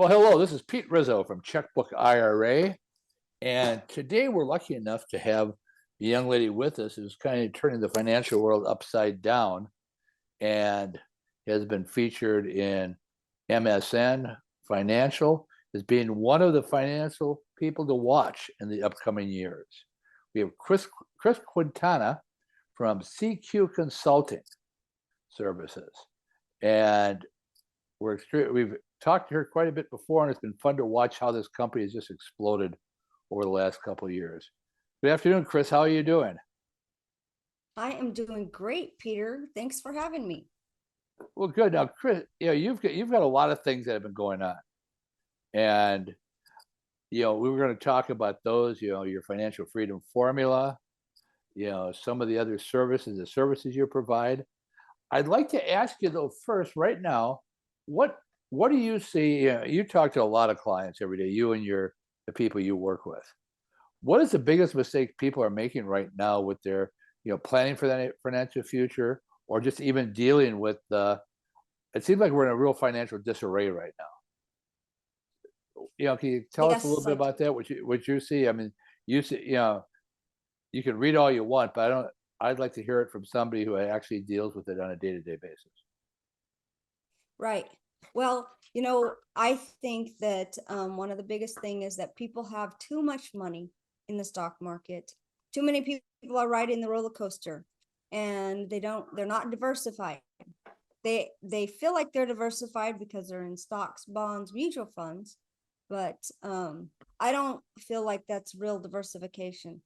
Well, hello, this is Pete Rizzo from Checkbook IRA. And today we're lucky enough to have a young lady with us who's kind of turning the financial world upside down and has been featured in MSN Financial as being one of the financial people to watch in the upcoming years. We have Chris Quintana from CQ Consulting Services. And we've talked to her quite a bit before, and it's been fun to watch how this company has just exploded over the last couple of years. Good afternoon, Chris. How are you doing? I am doing great, Peter. Thanks for having me. Well, good. Now, Chris, you've got a lot of things that have been going on, and we were going to talk about those. Your financial freedom formula. Some of the other services you provide. I'd like to ask you though first, right now, what do you see? You talk to a lot of clients every day. You and the people you work with. What is the biggest mistake people are making right now with their planning for that financial future, or just even dealing with the? It seems like we're in a real financial disarray right now. Can you tell us a little Yes, bit about that? What you see? I mean, you see, you can read all you want, but I don't. I'd like to hear it from somebody who actually deals with it on a day-to-day basis. right. Well, I think that one of the biggest thing is that people have too much money in the stock market. Too many people are riding the roller coaster, and they're not diversified. They feel like they're diversified because they're in stocks, bonds, mutual funds, but I don't feel like that's real diversification.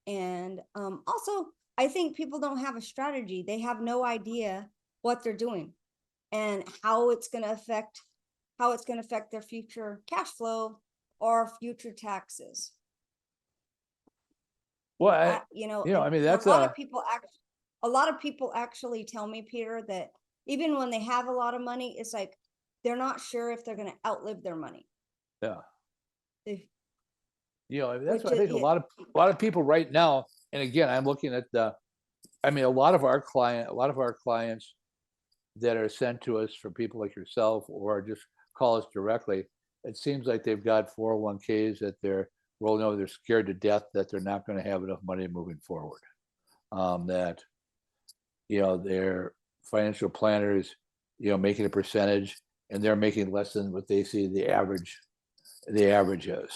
And also, I think people don't have a strategy. They have no idea what they're doing and how it's going to affect their future cash flow or future taxes. Well, And I mean, a that's lot of people actually tell me, Peter, that even when they have a lot of money, it's like they're not sure if they're going to outlive their money. yeah. They- I mean, that's which what I is think a lot of people right now. And again, I'm looking at I mean, a lot of our clients that are sent to us from people like yourself or just call us directly. It seems like they've got 401ks that they're rolling over. They're scared to death that they're not going to have enough money moving forward. That their financial planners, making a percentage, and they're making less than what they see the average is.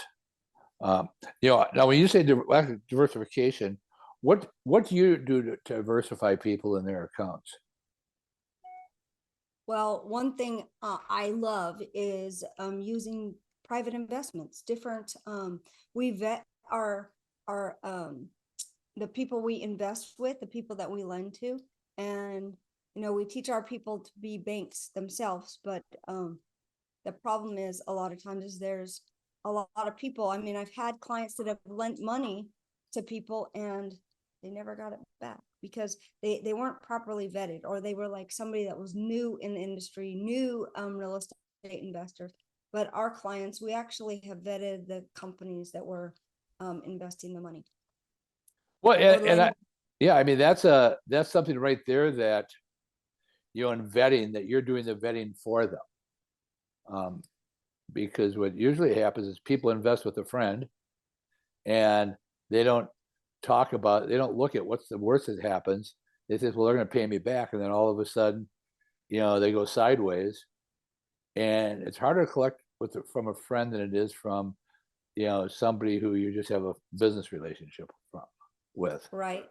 Now when you say diversification, what do you do to diversify people in their accounts? Well, one thing I love is using private investments. We vet our the people we invest with, the people that we lend to, and we teach our people to be banks themselves. But the problem is a lot of times is there's a lot of people. I mean, I've had clients that have lent money to people and they never got it back because they weren't properly vetted, or they were like somebody that was new in the industry, new real estate investors. But our clients, we actually have vetted the companies that were investing the money Well, or and lending. yeah, I mean that's something right there that in vetting that you're doing the vetting for them. Um, because what usually happens is people invest with a friend and they don't they don't look at what's the worst that happens. They say, well, they're going to pay me back. And then all of a sudden, they go sideways. And it's harder to collect from a friend than it is from, somebody who you just have a business relationship with. Right,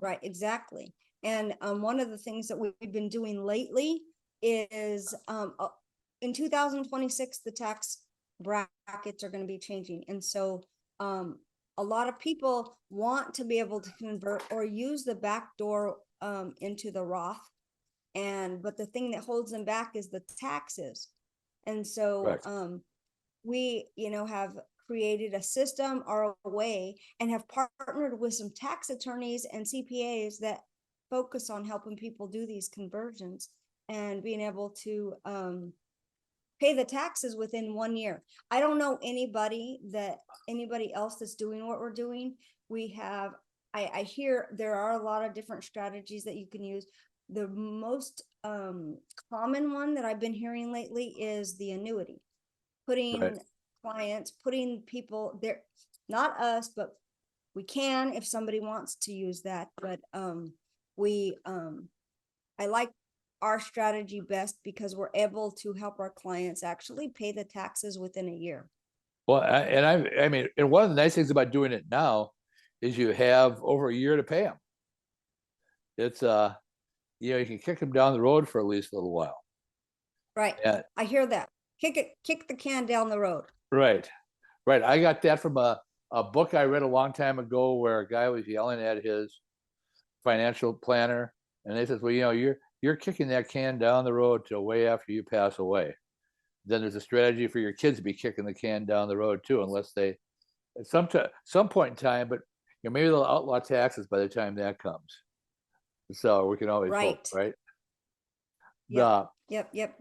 right, exactly. And one of the things that we've been doing lately is in 2026, the tax brackets are going to be changing. And so a lot of people want to be able to convert or use the back door into the Roth. But the thing that holds them back is the taxes. And so Correct. we, have created a system or a way and have partnered with some tax attorneys and CPAs that focus on helping people do these conversions and being able to pay the taxes within 1 year. I don't know anybody else that's doing what we're doing. I hear there are a lot of different strategies that you can use. the most common one that I've been hearing lately is the annuity. Right. Putting people there, not us, but we can if somebody wants to use that. But we I like our strategy best because we're able to help our clients actually pay the taxes within a year. Well, I mean, and one of the nice things about doing it now is you have over a year to pay them. It's you can kick them down the road for at least a little while. Right. Yeah, I hear that. Kick the can down the road. right, right. I got that from a book I read a long time ago where a guy was yelling at his financial planner, and they says, "Well, you're kicking that can down the road till way after you pass away. Then there's a strategy for your kids to be kicking the can down the road too, unless they at some point in time, but maybe they'll outlaw taxes by the time that comes. So we can always hope, Right. right? Yep. The Yep.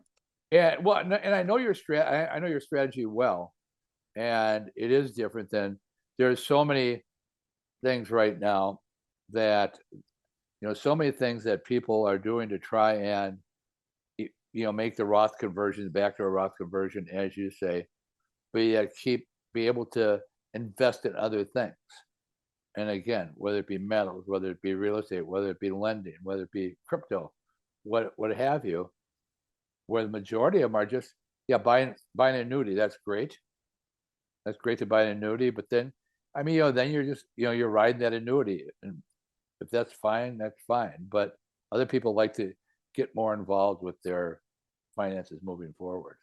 Yeah, well, and I know I know your strategy well, and it is different than there's so many things right now that so many things that people are doing to try and make the Roth conversion back to a Roth conversion, as you say, but yet be able to invest in other things. And again, whether it be metals, whether it be real estate, whether it be lending, whether it be crypto, what have you, where the majority of them are just buying an annuity. That's great. That's great to buy an annuity, but then I mean, then you're just you're riding that annuity, and if that's fine, that's fine. But other people like to get more involved with their finances moving forward.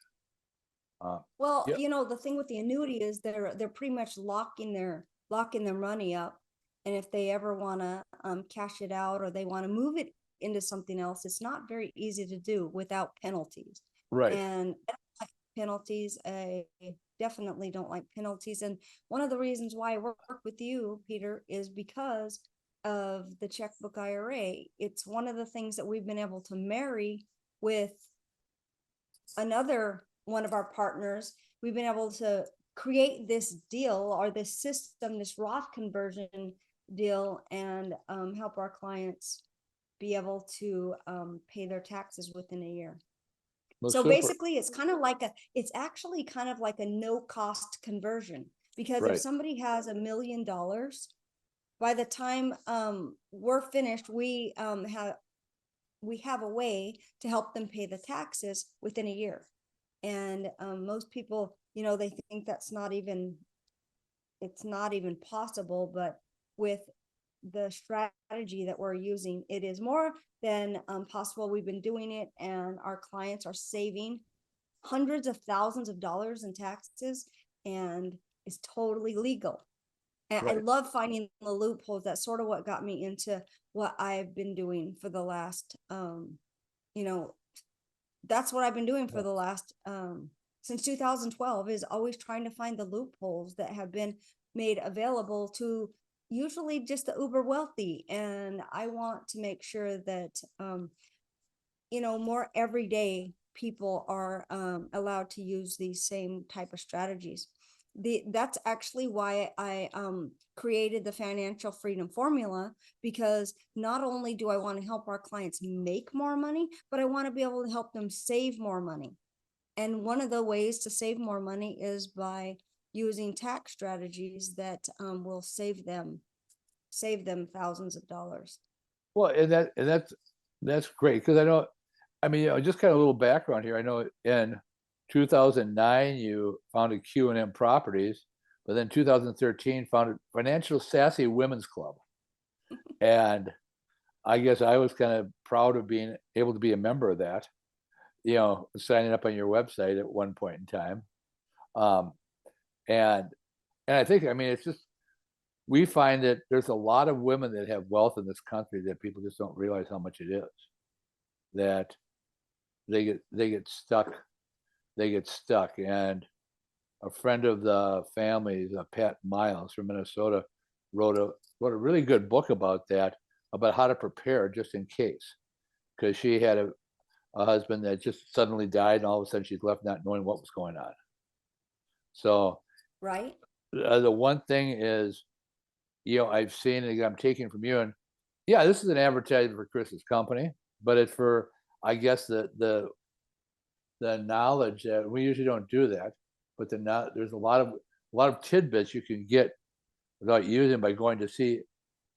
Well, Yeah, the thing with the annuity is they're pretty much locking their money up, and if they ever want to cash it out or they want to move it into something else, it's not very easy to do without penalties. right, And I don't like penalties. I definitely don't like penalties. And one of the reasons why I work with you, Peter, is because of the checkbook IRA. It's one of the things that we've been able to marry with another one of our partners. We've been able to create this deal or this system, this Roth conversion deal, and help our clients be able to pay their taxes within a year. well, So super, basically, it's actually kind of like a no cost conversion, because if right. somebody has $1 million, by the time we're finished, we have a way to help them pay the taxes within a year. And most people, they think it's not even possible, but with the strategy that we're using, it is more than possible. We've been doing it, and our clients are saving hundreds of thousands of dollars in taxes, and it's totally legal. And I Right. love finding the loopholes. That's sort of what got me into what I've been doing for the last you know that's what I've been doing for Yeah. the last since 2012, is always trying to find the loopholes that have been made available to usually just the uber wealthy. And I want to make sure that more everyday people are allowed to use these same type of strategies. That's actually why I created the financial freedom formula, because not only do I want to help our clients make more money, but I want to be able to help them save more money. And one of the ways to save more money is by using tax strategies that will save them thousands of dollars. Well, that's great because I know. I mean, just kind of a little background here. I know in 2009 you founded Q&M Properties, but then 2013 founded Financial Sassy Women's Club, and I guess I was kind of proud of being able to be a member of that. Signing up on your website at one point in time, um, and I think I mean it's just we find that there's a lot of women that have wealth in this country that people just don't realize how much it is. That they get stuck, and a friend of the family, Pat Miles from Minnesota, wrote a wrote a really good book about that, about how to prepare just in case, because she had a husband that just suddenly died, and all of a sudden she's left not knowing what was going on. So Right. the one thing is, I've seen it, I'm taking from you, and yeah, this is an advertisement for Chris's company. but it's for, I guess, the knowledge that we usually don't do that, but there's a lot of tidbits you can get without using by going to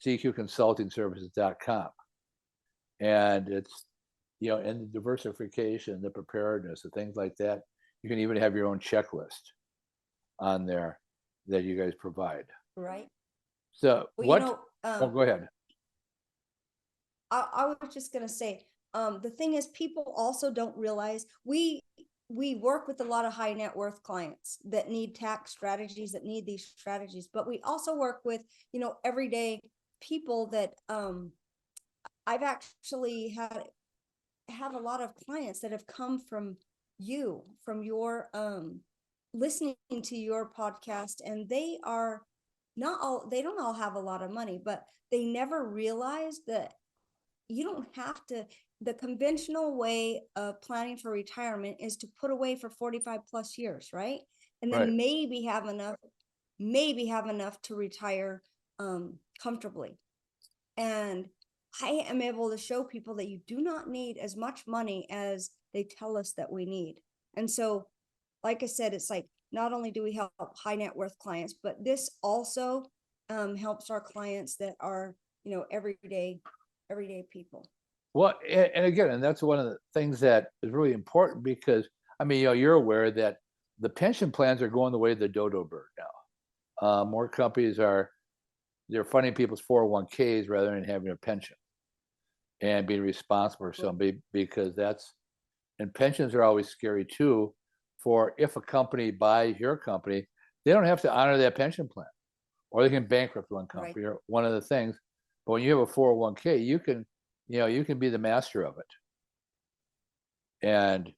CQConsultingServices.com. And it's, and the diversification, the preparedness, the things like that. You can even have your own checklist on there that you guys provide. Right. So Well, oh, go ahead. I was just gonna say, the thing is, people also don't realize we work with a lot of high net worth clients that need tax strategies, that need these strategies, but we also work with, everyday people that I've actually have a lot of clients that have come from your listening to your podcast, and they don't all have a lot of money, but they never realize that you don't have to. The conventional way of planning for retirement is to put away for 45 plus years, right? And Right. then maybe have enough to retire comfortably. And I am able to show people that you do not need as much money as they tell us that we need. And so, like I said, it's like, not only do we help high net worth clients, but this also helps our clients that are, everyday people. Well, and again, and that's one of the things that is really important, because I mean, you're aware that the pension plans are going the way of the dodo bird now. More companies they're funding people's 401ks rather than having a pension and being responsible for somebody, because and pensions are always scary too. For if a company buys your company, they don't have to honor that pension plan, or they can bankrupt one company, or one of the things. But when you have a 401k, you can be the master of it. And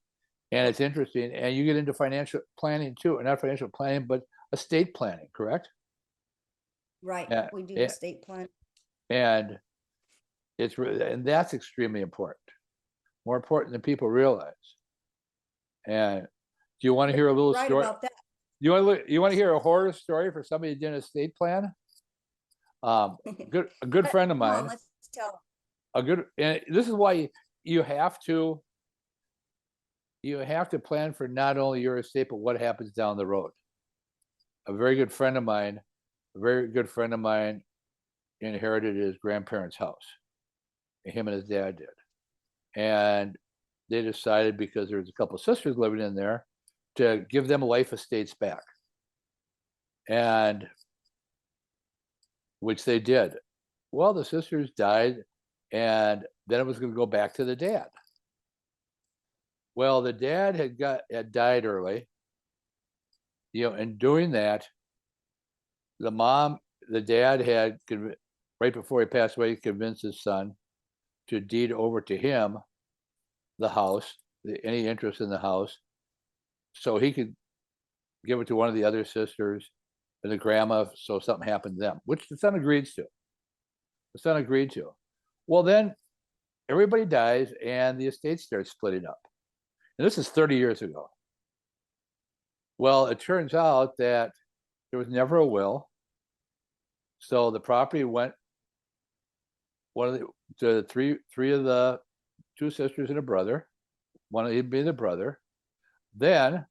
it's interesting. And you get into financial planning too, not financial planning, but estate planning, correct? Right. We do estate plan. And and that's extremely important, more important than people realize. And do you want to hear a little story about that? You want to hear a horror story for somebody who did an estate plan? A good friend of mine. Come on, let's tell. And this is why you have to plan for not only your estate, but what happens down the road. A very good friend of mine inherited his grandparents' house. Him and his dad did. And they decided, because there was a couple of sisters living in there, to give them life estates back. And which they did. Well, the sisters died, and then it was going to go back to the dad. Well, the dad had died early, and doing that, the dad had, right before he passed away, convinced his son to deed over to him the house, any interest in the house, so he could give it to one of the other sisters and the grandma, so something happened to them, which the son agreed to. Well, then everybody dies and the estate starts splitting up. And this is 30 years ago. Well, it turns out that there was never a will. So the property went to three of the two sisters and a brother. One of them being the brother. Then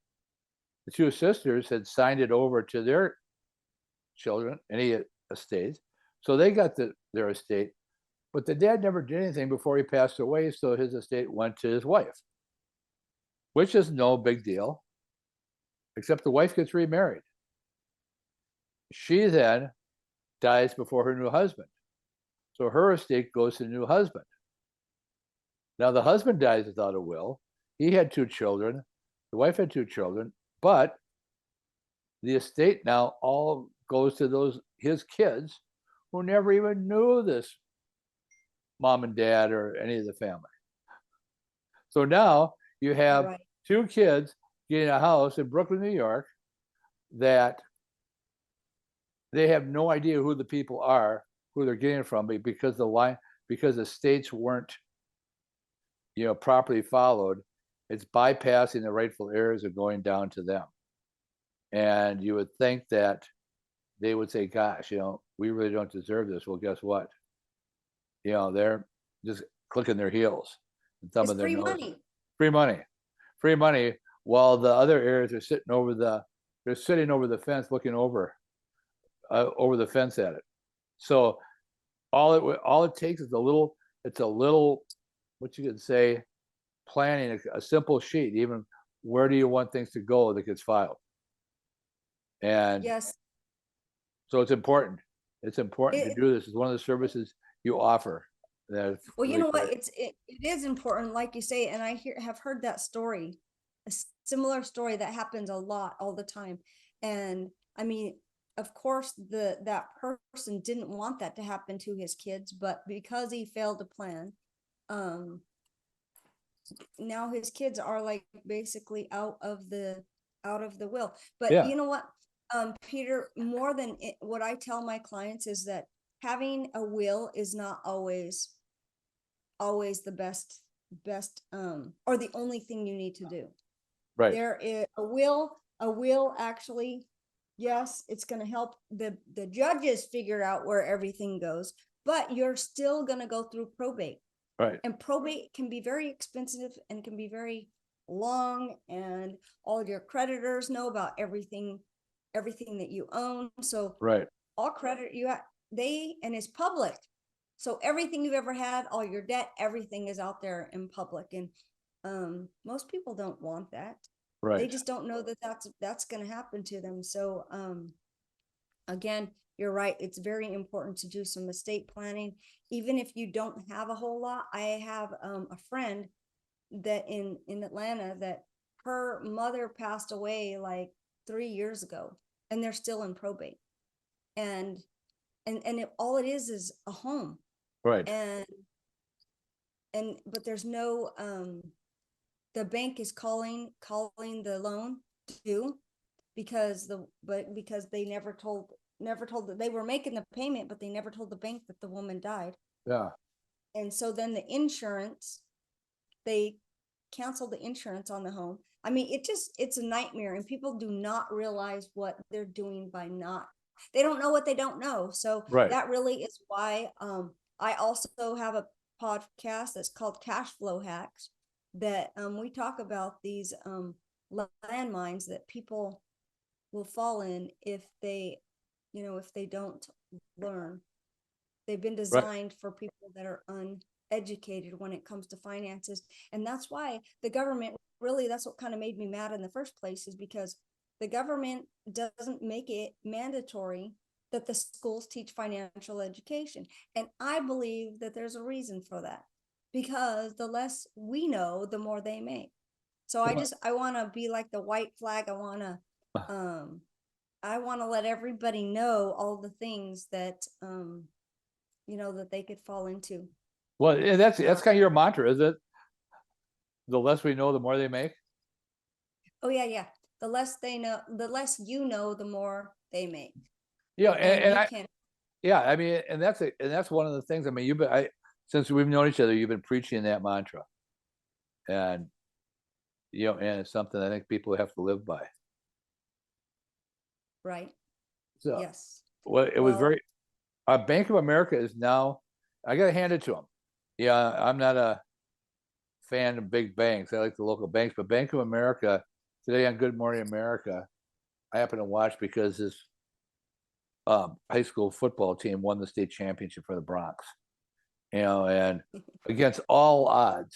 the two sisters had signed it over to their children, any estate. So they got their estate. But the dad never did anything before he passed away, so his estate went to his wife, which is no big deal, except the wife gets remarried. She then dies before her new husband. So her estate goes to the new husband. Now the husband dies without a will. He had two children. The wife had two children, but the estate now all goes to his kids, who never even knew this mom and dad or any of the family. So now you have two kids getting a house in Brooklyn, New York, that they have no idea who the people are, who they're getting it from, because the states weren't, properly followed. It's bypassing the rightful heirs and going down to them. And you would think that they would say, gosh, we really don't deserve this. Well, guess what? They're just clicking their heels and thumbing It's their free noses. money. Free money, free money. While the other areas are they're sitting over the fence, looking over the fence at it. So all it takes is it's a little, what you could say, planning, a simple sheet, even where do you want things to go that gets filed. And Yes. so it's important. It's important to It, do this. It's one of the services you offer. That's well, you really know what? great. It is important, like you say, and I have heard that story, a similar story that happens a lot all the time. And I mean, of course, that person didn't want that to happen to his kids, but because he failed to plan, um, now his kids are like basically out of the will. But Yeah, you know what, Peter, more than what I tell my clients is that having a will is not always the best or the only thing you need to do. right, There is a will actually, yes, it's going to help the judges figure out where everything goes, but you're still going to go through probate, right, and probate can be very expensive and can be very long, and all of your creditors know about everything that you own. So right, all credit you have, they, and it's public. So everything you've ever had, all your debt, everything is out there in public. And most people don't want that. They right, just don't know that that's going to happen to them. So again, you're right. It's very important to do some estate planning, even if you don't have a whole lot. I have a friend that in Atlanta that her mother passed away like 3 years ago, and they're still in probate. And all it is a home, right, and but there's no the bank is calling the loan due because they never told that they were making the payment, but they never told the bank that the woman died. yeah, And so then the insurance, they canceled the insurance on the home. I mean, it's a nightmare, and people do not realize what they're doing by not, they don't know what they don't know. So right, that really is why I also have a podcast that's called Cash Flow Hacks, that we talk about these landmines that people will fall in if they don't learn. They've been right. designed for people that are uneducated when it comes to finances. And that's why the government, really, that's what kind of made me mad in the first place, is because the government doesn't make it mandatory that the schools teach financial education. And I believe that there's a reason for that, because the less we know, the more they make. So Well, I want to be like the white flag. I want to let everybody know all the things that that they could fall into. well, and that's Uh, kind of your mantra, is it? The less we know, the more they make. oh yeah, yeah. The less they know, the less you know, the more they make, Yeah, and and you I, can. yeah, I mean, and that's one of the things. I mean, since we've known each other, you've been preaching that mantra, and and it's something I think people have to live by. Right. So, Yes. well, it was Well, very. Bank of America is now. I got to hand it to them. Yeah, I'm not a fan of big banks. I like the local banks, but Bank of America today on Good Morning America, I happen to watch because this high school football team won the state championship for the Bronx. And against all odds,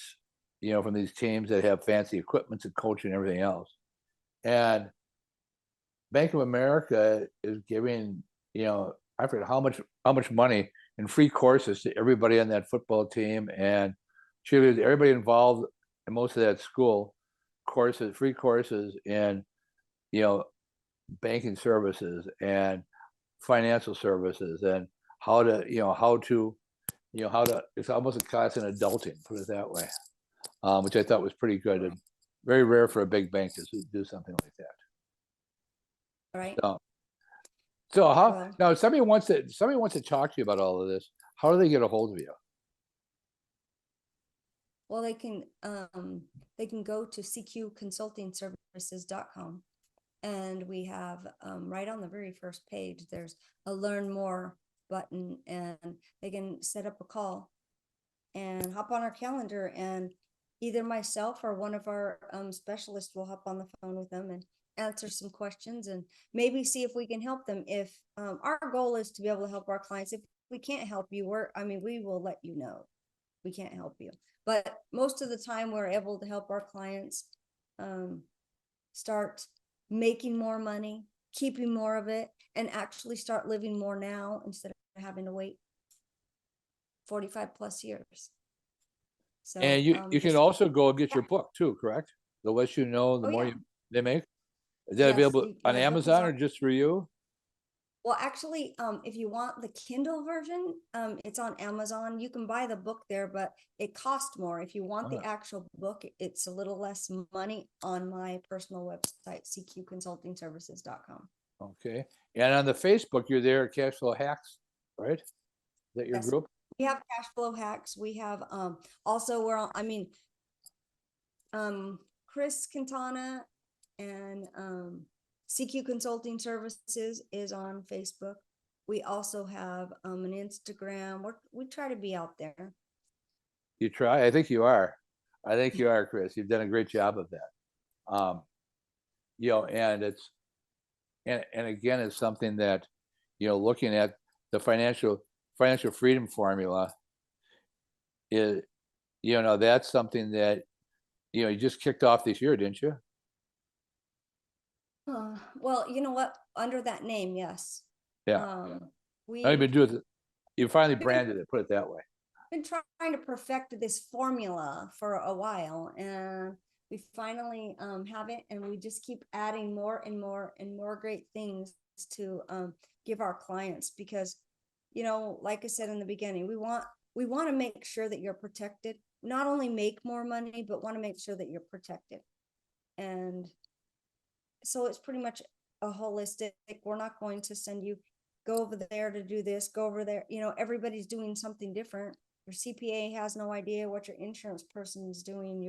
from these teams that have fancy equipment and coaching and everything else. And Bank of America is giving, I forget how much money in free courses to everybody on that football team and cheerleaders, everybody involved in most of that school, free courses in, you know, banking services and financial services and how to it's almost a class in adulting, put it that way, which I thought was pretty good and very rare for a big bank to do something like that. right. So, so how Well, now? Somebody wants to talk to you about all of this. How do they get a hold of you? well, they can go to cqconsultingservices.com, and we have right on the very first page, there's a learn more button, and they can set up a call, and hop on our calendar, and either myself or one of our specialists will hop on the phone with them and answer some questions and maybe see if we can help them. If our goal is to be able to help our clients. If we can't help you, we will let you know we can't help you. But most of the time we're able to help our clients start making more money, keeping more of it, and actually start living more now instead of having to wait 45 plus years. So, And you can also go get your book too, correct? The less you know, the more they make. Is that available on Amazon or just for you? Well, actually, if you want the Kindle version, it's on Amazon. You can buy the book there, but it costs more. If you want the actual book, it's a little less money on my personal website, cqconsultingservices.com. Okay. And on the Facebook, you're there, Cashflow Hacks, right? Is that your group? We have Cashflow Hacks. We have also we're on, Chris Quintana and CQ Consulting Services is on Facebook. We also have an Instagram. We try to be out there. You try? I think you are. I think you are, Chris. You've done a great job of that. And it's and again, it's something that, looking at the financial freedom formula is, that's something that, you just kicked off this year, didn't you? Well, you know what? Under that name, yes. Yeah. I've been doing it. You finally branded it, put it that way. Been trying to perfect this formula for a while, and we finally have it, and we just keep adding more and more and more great things to give our clients, because, like I said in the beginning, we want to make sure that you're protected, not only make more money, but want to make sure that you're protected. And so it's pretty much a holistic. We're not going to send you, go over there to do this, go over there. Everybody's doing something different. Your CPA has no idea what your insurance person is doing.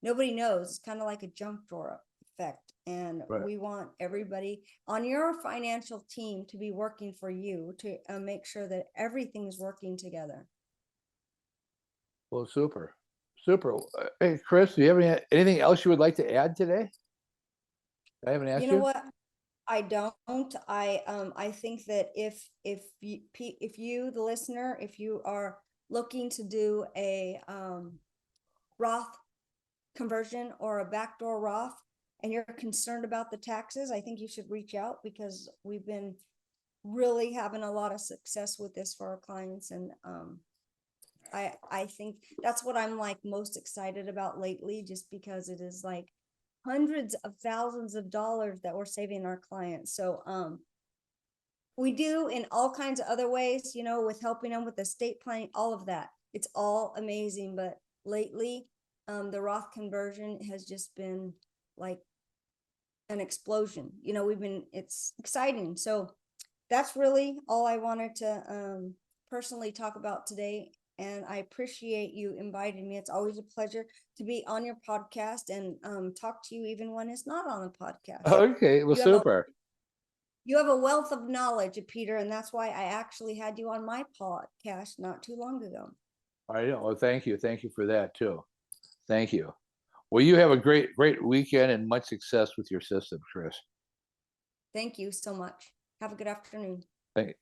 Nobody knows. It's kind of like a junk drawer effect. And we want everybody on your financial team to be working for you to make sure that everything's working together. Well, super. Hey, Chris, do you have anything else you would like to add today? I haven't asked you. You know what? I don't. I think that if you, the listener, if you are looking to do a Roth conversion or a backdoor Roth, and you're concerned about the taxes, I think you should reach out, because we've been really having a lot of success with this for our clients. And I think that's what I'm most excited about lately, just because it is hundreds of thousands of dollars that we're saving our clients. So we do in all kinds of other ways, with helping them with estate planning, all of that. It's all amazing. But lately, the Roth conversion has just been like an explosion. It's exciting. So that's really all I wanted to personally talk about today. And I appreciate you inviting me. It's always a pleasure to be on your podcast and talk to you even when it's not on the podcast. Okay, well, super. You have a wealth of knowledge, Peter, and that's why I actually had you on my podcast not too long ago. I know. Well, thank you. Thank you for that too. Thank you. Well, you have a great weekend and much success with your system, Chris. Thank you so much. Have a good afternoon. Thank you.